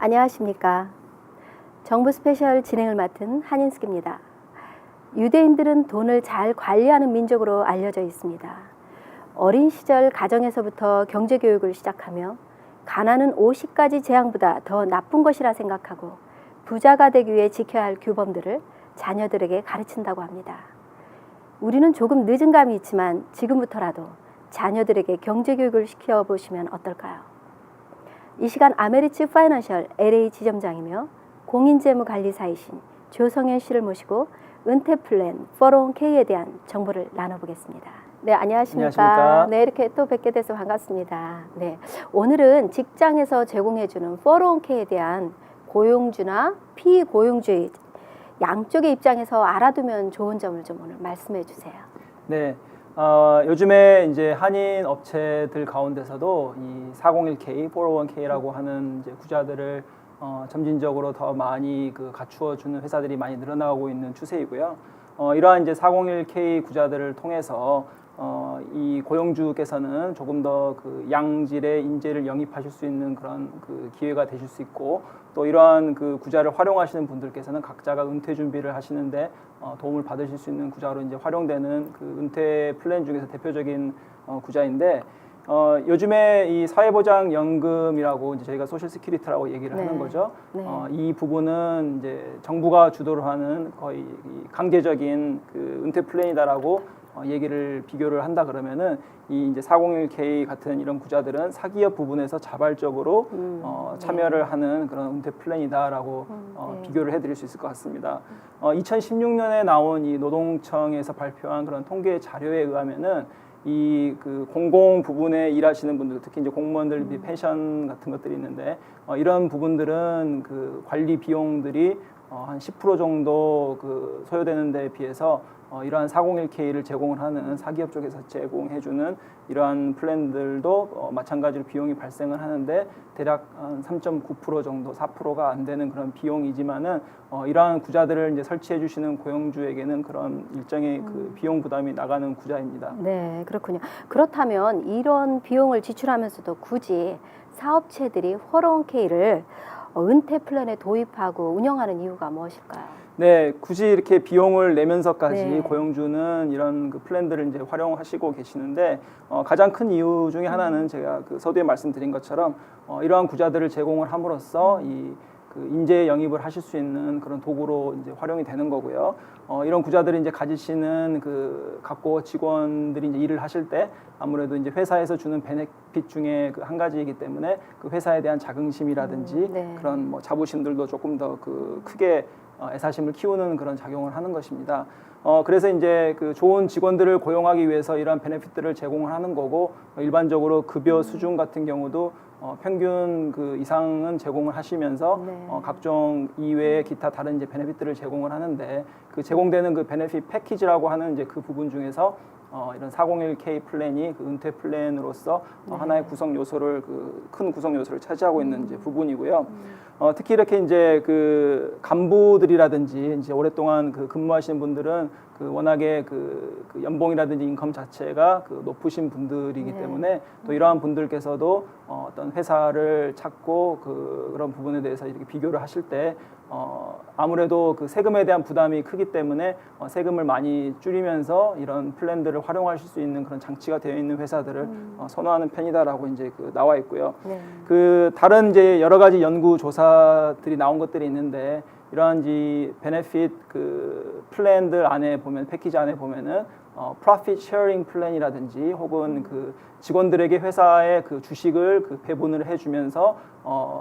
안녕하십니까. 정부 스페셜 진행을 맡은 한인숙입니다. 유대인들은 돈을 잘 관리하는 민족으로 알려져 있습니다. 어린 시절 가정에서부터 경제교육을 시작하며 가난은 50가지 재앙보다 더 나쁜 것이라 생각하고 부자가 되기 위해 지켜야 할 규범들을 자녀들에게 가르친다고 합니다. 우리는 조금 늦은 감이 있지만 지금부터라도 자녀들에게 경제교육을 시켜보시면 어떨까요? 이 시간 아메리츠 파이낸셜 LA 지점장이며 공인재무관리사이신 조성현 씨를 모시고 은퇴 플랜 401k에 대한 정보를 나눠보겠습니다. 네, 안녕하십니까. 네, 이렇게 또 뵙게 돼서 반갑습니다. 네, 오늘은 직장에서 제공해주는 401k에 대한 고용주나 피고용주의 양쪽의 입장에서 알아두면 좋은 점을 좀 오늘 말씀해 주세요. 네, 요즘에 이제 한인 업체들 가운데서도 이 401k, 401k라고 하는 이제 구자들을 점진적으로 더 많이 갖추어 주는 회사들이 많이 늘어나고 있는 추세이고요. 이러한 이제 401k 구자들을 통해서 이 고용주께서는 조금 더 양질의 인재를 영입하실 수 있는 그런 기회가 되실 수 있고, 또 이러한 구자를 활용하시는 분들께서는 각자가 은퇴 준비를 하시는데 도움을 받으실 수 있는 구자로 이제 활용되는 은퇴 플랜 중에서 대표적인 구자인데, 요즘에 이 사회보장연금이라고 이제 저희가 소셜 시큐리티라고 얘기를 하는 거죠. 이 부분은 이제 정부가 주도를 하는 거의 강제적인 은퇴 플랜이다라고 얘기를 비교를 한다 그러면은 이 이제 401k 같은 이런 구자들은 사기업 부분에서 자발적으로 참여를 하는 그런 은퇴 플랜이다라고 비교를 해드릴 수 있을 것 같습니다. 2016년에 나온 이 노동청에서 발표한 그런 통계 자료에 의하면은 이 공공 부분에 일하시는 분들, 특히 이제 공무원들 펜션 같은 것들이 있는데 이런 부분들은 관리 비용들이 한 10% 정도 소요되는 데에 비해서 이러한 401k를 제공을 하는 사기업 쪽에서 제공해주는 이러한 플랜들도 마찬가지로 비용이 발생을 하는데 대략 한 3.9% 정도, 4%가 안 되는 그런 비용이지만은 이러한 구자들을 이제 설치해 주시는 고용주에게는 그런 일정의 비용 부담이 나가는 구자입니다. 네, 그렇군요. 그렇다면 이런 비용을 지출하면서도 굳이 사업체들이 401k를 은퇴 플랜에 도입하고 운영하는 이유가 무엇일까요? 네, 굳이 이렇게 비용을 내면서까지 고용주는 이런 플랜들을 이제 활용하시고 계시는데 가장 큰 이유 중에 하나는 제가 서두에 말씀드린 것처럼 이러한 구자들을 제공을 함으로써 이 인재 영입을 하실 수 있는 그런 도구로 이제 활용이 되는 거고요. 이런 구자들이 이제 가지시는 각고 직원들이 이제 일을 하실 때 아무래도 이제 회사에서 주는 베네핏 중에 한 가지이기 때문에 회사에 대한 자긍심이라든지 그런 자부심들도 조금 더 크게 애사심을 키우는 그런 작용을 하는 것입니다. 그래서 이제 좋은 직원들을 고용하기 위해서 이러한 베네핏들을 제공을 하는 거고, 일반적으로 급여 수준 같은 경우도 평균 이상은 제공을 하시면서 각종 이외의 기타 다른 이제 베네핏들을 제공을 하는데, 제공되는 베네핏 패키지라고 하는 이제 부분 중에서 이런 401k 플랜이 은퇴 플랜으로서 하나의 구성 요소를 큰 구성 요소를 차지하고 있는 이제 부분이고요. 특히 이렇게 이제 간부들이라든지 이제 오랫동안 근무하시는 분들은 워낙에 연봉이라든지 인컴 자체가 높으신 분들이기 때문에 또 이러한 분들께서도 어떤 회사를 찾고 그런 부분에 대해서 이렇게 비교를 하실 때 아무래도 세금에 대한 부담이 크기 때문에 세금을 많이 줄이면서 이런 플랜들을 활용하실 수 있는 그런 장치가 되어 있는 회사들을 선호하는 편이다라고 이제 나와 있고요. 다른 이제 여러 가지 연구 조사들이 나온 것들이 있는데, 이러한 베네핏 플랜들 안에 보면, 패키지 안에 보면은 profit sharing 플랜이라든지 혹은 직원들에게 회사의 주식을 배분을 해주면서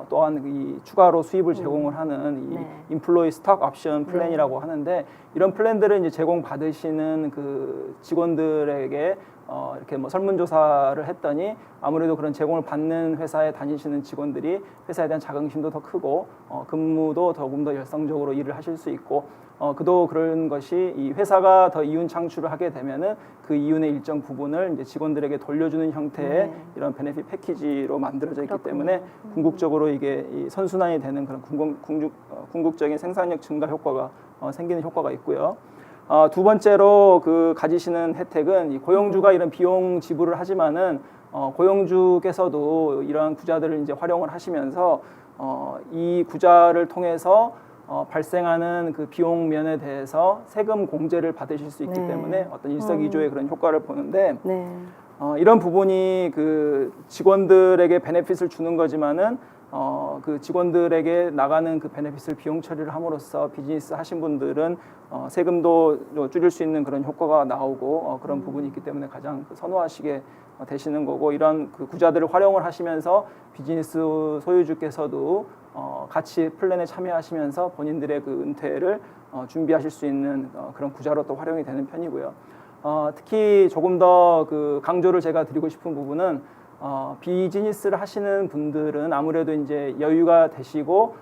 또한 이 추가로 수입을 제공을 하는 이 employee stock option 플랜이라고 하는데, 이런 플랜들을 이제 제공받으시는 직원들에게 이렇게 설문조사를 했더니 아무래도 그런 제공을 받는 회사에 다니시는 직원들이 회사에 대한 자긍심도 더 크고 근무도 조금 더 열성적으로 일을 하실 수 있고, 그도 그런 것이 이 회사가 더 이윤 창출을 하게 되면은 이윤의 일정 부분을 이제 직원들에게 돌려주는 형태의 이런 베네핏 패키지로 만들어져 있기 때문에 궁극적으로 이게 선순환이 되는 그런 궁극적인 생산력 증가 효과가 생기는 효과가 있고요. 두 번째로 가지시는 혜택은 이 고용주가 이런 비용 지불을 하지만은 고용주께서도 이러한 구자들을 이제 활용을 하시면서 이 구자를 통해서 발생하는 그 비용 면에 대해서 세금 공제를 받으실 수 있기 네. 때문에 어떤 일석이조의 그런 효과를 보는데 네. 이런 부분이 그 직원들에게 베네핏을 주는 거지만은 그 직원들에게 나가는 그 베네핏을 비용 처리를 함으로써 비즈니스 하신 분들은 세금도 줄일 수 있는 그런 효과가 나오고 그런 부분이 있기 때문에 가장 선호하시게 되시는 거고, 이런 그 구자들을 활용을 하시면서 비즈니스 소유주께서도 같이 플랜에 참여하시면서 본인들의 그 은퇴를 준비하실 수 있는 그런 구자로 또 활용이 되는 편이고요. 특히 조금 더 그 강조를 제가 드리고 싶은 부분은 비즈니스를 하시는 분들은 아무래도 이제 여유가 되시고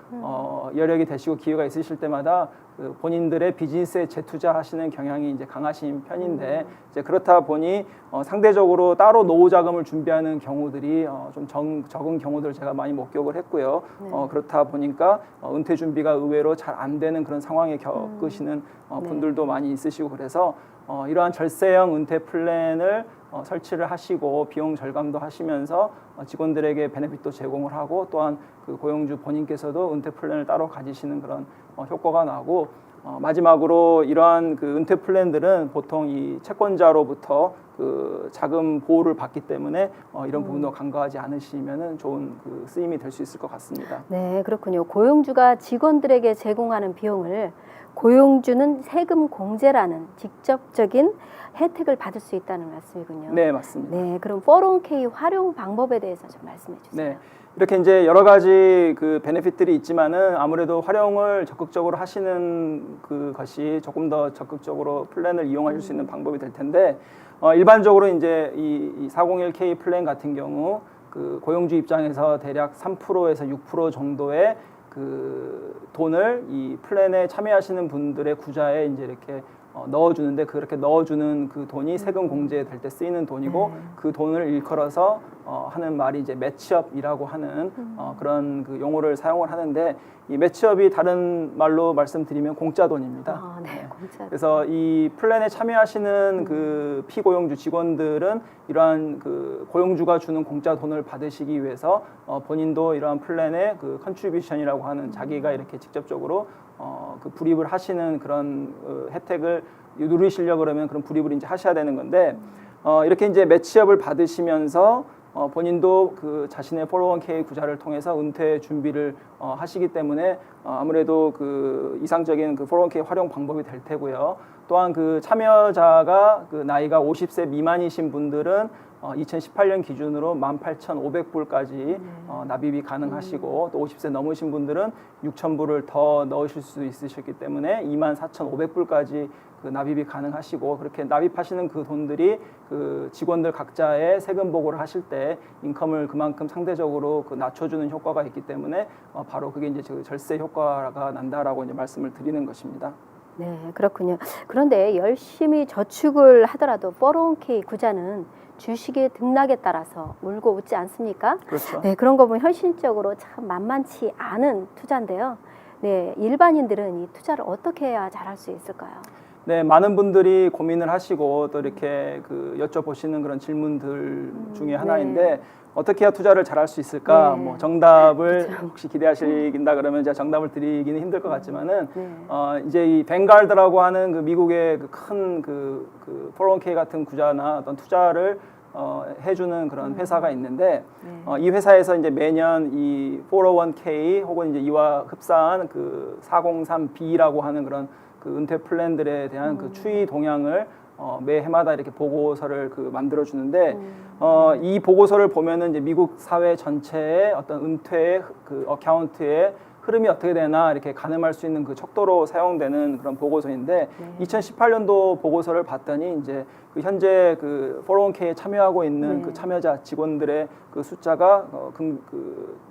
여력이 되시고 기회가 있으실 때마다 그 본인들의 비즈니스에 재투자하시는 경향이 이제 강하신 편인데, 이제 그렇다 보니 상대적으로 따로 노후 자금을 준비하는 경우들이 좀 적은 경우들을 제가 많이 목격을 했고요. 그렇다 보니까 은퇴 준비가 의외로 잘 안 되는 그런 상황에 겪으시는 분들도 많이 있으시고, 그래서 이러한 절세형 은퇴 플랜을 설치를 하시고 비용 절감도 하시면서 직원들에게 베네핏도 제공을 하고, 또한 그 고용주 본인께서도 은퇴 플랜을 따로 가지시는 그런 효과가 나고, 마지막으로 이러한 그 은퇴 플랜들은 보통 이 채권자로부터 그 자금 보호를 받기 때문에 이런 부분도 간과하지 않으시면은 좋은 그 쓰임이 될 수 있을 것 같습니다. 네, 그렇군요. 고용주가 직원들에게 제공하는 비용을 고용주는 세금 공제라는 직접적인 혜택을 받을 수 있다는 말씀이군요. 네, 맞습니다. 네, 그럼 401k 활용 방법에 대해서 좀 말씀해 주세요. 네, 이렇게 이제 여러 가지 그 베네핏들이 있지만은 아무래도 활용을 적극적으로 하시는 그것이 조금 더 적극적으로 플랜을 이용하실 수 있는 방법이 될 텐데, 일반적으로 이제 이 401k 플랜 같은 경우 그 고용주 입장에서 대략 3%에서 6% 정도의 그 돈을 이 플랜에 참여하시는 분들의 구자에 이제 이렇게 넣어주는데, 그렇게 넣어주는 그 돈이 세금 공제될 때 쓰이는 돈이고, 그 돈을 일컬어서 하는 말이 이제 매치업이라고 하는 그런 그 용어를 사용을 하는데, 이 매치업이 다른 말로 말씀드리면 공짜 돈입니다. 네, 공짜. 그래서 이 플랜에 참여하시는 그 피고용주 직원들은 이러한 그 고용주가 주는 공짜 돈을 받으시기 위해서 본인도 이러한 플랜의 그 컨트리뷰션이라고 하는 자기가 이렇게 직접적으로 그 불입을 하시는 그런 혜택을 누리시려고 그러면 그런 불입을 이제 하셔야 되는 건데, 이렇게 이제 매치업을 받으시면서 본인도 그 자신의 401k 구자를 통해서 은퇴 준비를 하시기 때문에 아무래도 그 이상적인 그 401k 활용 방법이 될 테고요. 또한 그 참여자가 그 나이가 50세 미만이신 분들은 2018년 기준으로 18,500불까지 납입이 가능하시고, 또 50세 넘으신 분들은 6,000불을 더 넣으실 수 있으셨기 때문에 24,500불까지 그 납입이 가능하시고, 그렇게 납입하시는 그 돈들이 그 직원들 각자의 세금 보고를 하실 때 인컴을 그만큼 상대적으로 그 낮춰주는 효과가 있기 때문에 바로 그게 이제 절세 효과가 난다라고 이제 말씀을 드리는 것입니다. 네, 그렇군요. 그런데 열심히 저축을 하더라도 401k 구자는 주식의 등락에 따라서 울고 웃지 않습니까? 그렇죠. 네, 그런 거 보면 현실적으로 참 만만치 않은 투자인데요. 네, 일반인들은 이 투자를 어떻게 해야 잘할 수 있을까요? 네, 많은 분들이 고민을 하시고 또 이렇게 그 여쭤보시는 그런 질문들 중에 하나인데, 어떻게 해야 투자를 잘할 수 있을까? 네. 뭐 정답을 혹시 기대하신다 그러면 제가 정답을 드리기는 힘들 것 같지만은 이제 이 뱅가드라고 하는 그 미국의 그 큰 그 401k 같은 구자나 어떤 투자를 해주는 그런 회사가 있는데, 이 회사에서 이제 매년 이 401k 혹은 이제 이와 흡사한 그 403b라고 하는 그런 그 은퇴 플랜들에 대한 그 추이 동향을 매 해마다 이렇게 보고서를 그 만들어 주는데, 이 보고서를 보면은 이제 미국 사회 전체의 어떤 은퇴의 그 어카운트의 흐름이 어떻게 되나 이렇게 가늠할 수 있는 그 척도로 사용되는 그런 보고서인데, 2018년도 보고서를 봤더니 이제 그 현재 그 401k에 참여하고 있는 그 참여자 직원들의 그 숫자가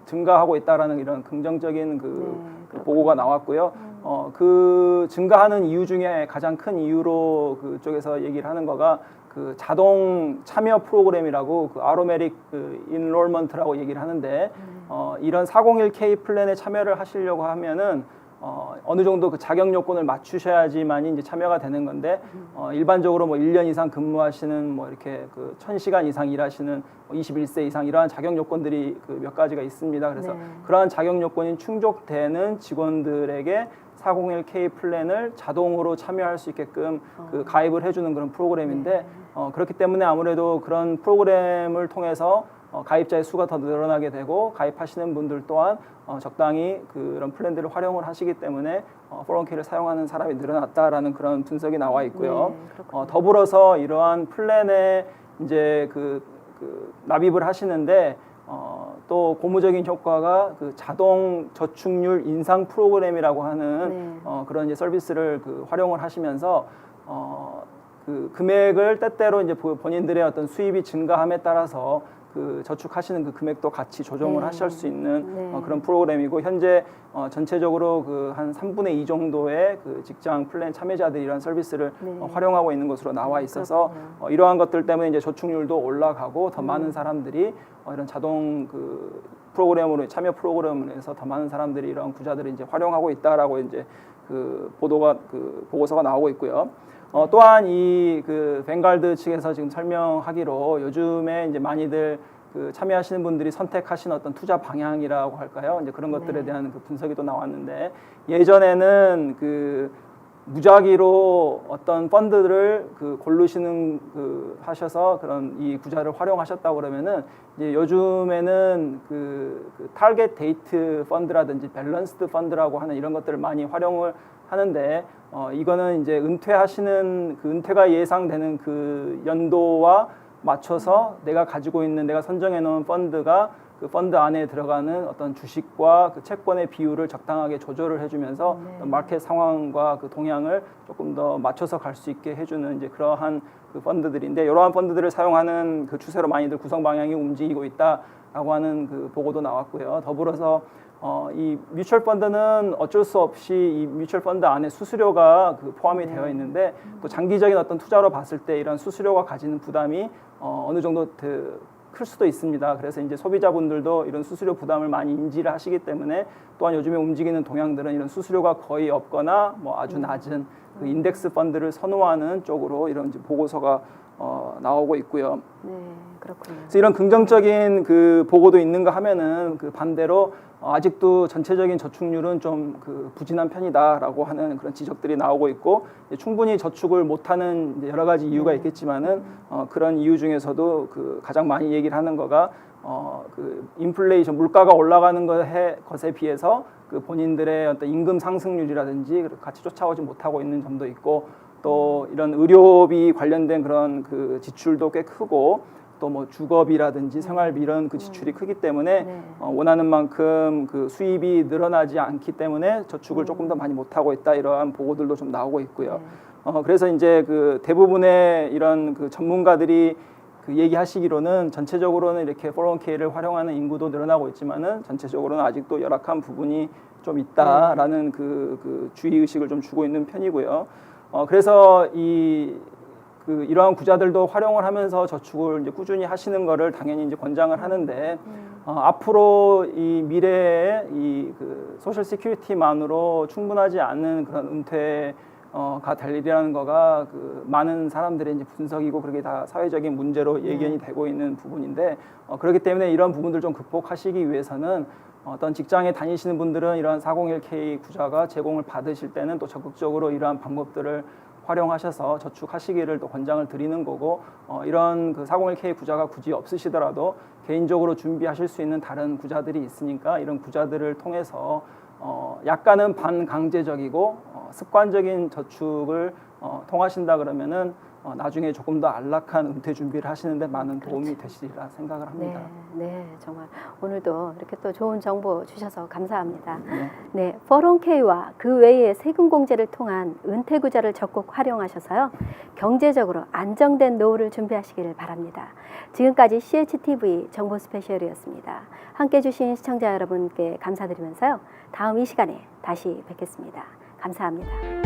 증가하고 있다라는 이런 긍정적인 그 보고가 나왔고요. 그 증가하는 이유 중에 가장 큰 이유로 그쪽에서 얘기를 하는 거가 그 자동 참여 프로그램이라고 그 아로메릭 그 인롤먼트라고 얘기를 하는데, 이런 401k 플랜에 참여를 하시려고 하면은 어느 정도 그 자격 요건을 맞추셔야지만이 이제 참여가 되는 건데 일반적으로 뭐 1년 이상 근무하시는 뭐 이렇게 그 1000시간 이상 일하시는 21세 이상 이러한 자격 요건들이 그 몇 가지가 있습니다. 그래서 네. 그러한 자격 요건이 충족되는 직원들에게 401k 플랜을 자동으로 참여할 수 있게끔 그 가입을 해주는 그런 프로그램인데 그렇기 때문에 아무래도 그런 프로그램을 통해서 가입자의 수가 더 늘어나게 되고 가입하시는 분들 또한 적당히 그런 플랜들을 활용을 하시기 때문에 401k를 사용하는 사람이 늘어났다라는 그런 분석이 나와 있고요. 그렇군요. 더불어서 이러한 플랜에 이제 그 납입을 하시는데 또 고무적인 효과가 그 자동 저축률 인상 프로그램이라고 하는 그런 이제 서비스를 그 활용을 하시면서 그 금액을 때때로 이제 본인들의 어떤 수입이 증가함에 따라서 그 저축하시는 그 금액도 같이 조정을 하실 수 있는 그런 프로그램이고 현재 전체적으로 그 한 3분의 2 정도의 그 직장 플랜 참여자들이 이런 서비스를 활용하고 있는 것으로 나와 있어서 이러한 것들 때문에 이제 저축률도 올라가고 더 많은 사람들이 이런 자동 그 프로그램으로 참여 프로그램을 해서 더 많은 사람들이 이런 구자들을 이제 활용하고 있다라고 이제 그 보고서가 나오고 있고요. 또한 이 그 뱅갈드 측에서 지금 설명하기로 요즘에 이제 많이들 그 참여하시는 분들이 선택하신 어떤 투자 방향이라고 할까요? 이제 그런 것들에 대한 그 분석이 또 나왔는데 예전에는 그 무작위로 어떤 펀드를 그 고르시는 그 하셔서 그런 이 구자를 활용하셨다고 그러면은 이제 요즘에는 그 타겟 데이트 펀드라든지 밸런스드 펀드라고 하는 이런 것들을 많이 활용을 하는데 이거는 이제 은퇴하시는 그 은퇴가 예상되는 그 연도와 맞춰서 내가 가지고 있는 내가 선정해 놓은 펀드가 그 펀드 안에 들어가는 어떤 주식과 그 채권의 비율을 적당하게 조절을 해주면서 마켓 상황과 그 동향을 조금 더 맞춰서 갈 수 있게 해주는 이제 그러한 그 펀드들인데 이러한 펀드들을 사용하는 그 추세로 많이들 구성 방향이 움직이고 있다라고 하는 그 보고도 나왔고요. 더불어서 이 뮤추얼 펀드는 어쩔 수 없이 이 뮤추얼 펀드 안에 수수료가 그 포함이 되어 있는데 또 장기적인 어떤 투자로 봤을 때 이런 수수료가 가지는 부담이 어느 정도 클 수도 있습니다. 그래서 이제 소비자분들도 이런 수수료 부담을 많이 인지를 하시기 때문에 또한 요즘에 움직이는 동향들은 이런 수수료가 거의 없거나 뭐 아주 낮은 그 인덱스 펀드를 선호하는 쪽으로 이런 이제 보고서가 나오고 있고요. 네, 그렇군요. 그래서 이런 긍정적인 그 보고도 있는가 하면은 그 반대로 아직도 전체적인 저축률은 좀 그 부진한 편이다라고 하는 그런 지적들이 나오고 있고 충분히 저축을 못하는 여러 가지 이유가 있겠지만은 그런 이유 중에서도 그 가장 많이 얘기를 하는 거가 그 인플레이션 물가가 올라가는 것에 비해서 그 본인들의 어떤 임금 상승률이라든지 같이 쫓아오지 못하고 있는 점도 있고 또 이런 의료비 관련된 그런 그 지출도 꽤 크고 또 뭐 주거비라든지 생활비 이런 그 지출이 크기 때문에 원하는 만큼 그 수입이 늘어나지 않기 때문에 저축을 조금 더 많이 못하고 있다 이러한 보고들도 좀 나오고 있고요. 그래서 이제 그 대부분의 이런 그 전문가들이 그 얘기하시기로는 전체적으로는 이렇게 401k를 활용하는 인구도 늘어나고 있지만은 전체적으로는 아직도 열악한 부분이 좀 있다라는 그 주의 의식을 좀 주고 있는 편이고요. 그래서 이러한 구자들도 활용을 하면서 저축을 이제 꾸준히 하시는 거를 당연히 이제 권장을 하는데 앞으로 이 미래에 그 소셜 시큐리티만으로 충분하지 않은 그런 은퇴가 될 일이라는 거가 그 많은 사람들의 이제 분석이고 그렇게 다 사회적인 문제로 예견이 되고 있는 부분인데 그렇기 때문에 이런 부분들 좀 극복하시기 위해서는 어떤 직장에 다니시는 분들은 이러한 401k 구자가 제공을 받으실 때는 또 적극적으로 이러한 방법들을 활용하셔서 저축하시기를 또 권장을 드리는 거고 이런 그 401k 구자가 굳이 없으시더라도 개인적으로 준비하실 수 있는 다른 구자들이 있으니까 이런 구자들을 통해서 약간은 반강제적이고 습관적인 저축을 통하신다 그러면은 나중에 조금 더 안락한 은퇴 준비를 하시는데 많은 도움이 되시리라 생각을 합니다. 네, 정말 오늘도 이렇게 또 좋은 정보 주셔서 감사합니다. 네, 401k와 그 외의 세금 공제를 통한 은퇴 구자를 적극 활용하셔서요 경제적으로 안정된 노후를 준비하시기를 바랍니다. 지금까지 CHTV 정보 스페셜이었습니다. 함께해 주신 시청자 여러분께 감사드리면서요 다음 이 시간에 다시 뵙겠습니다. 감사합니다.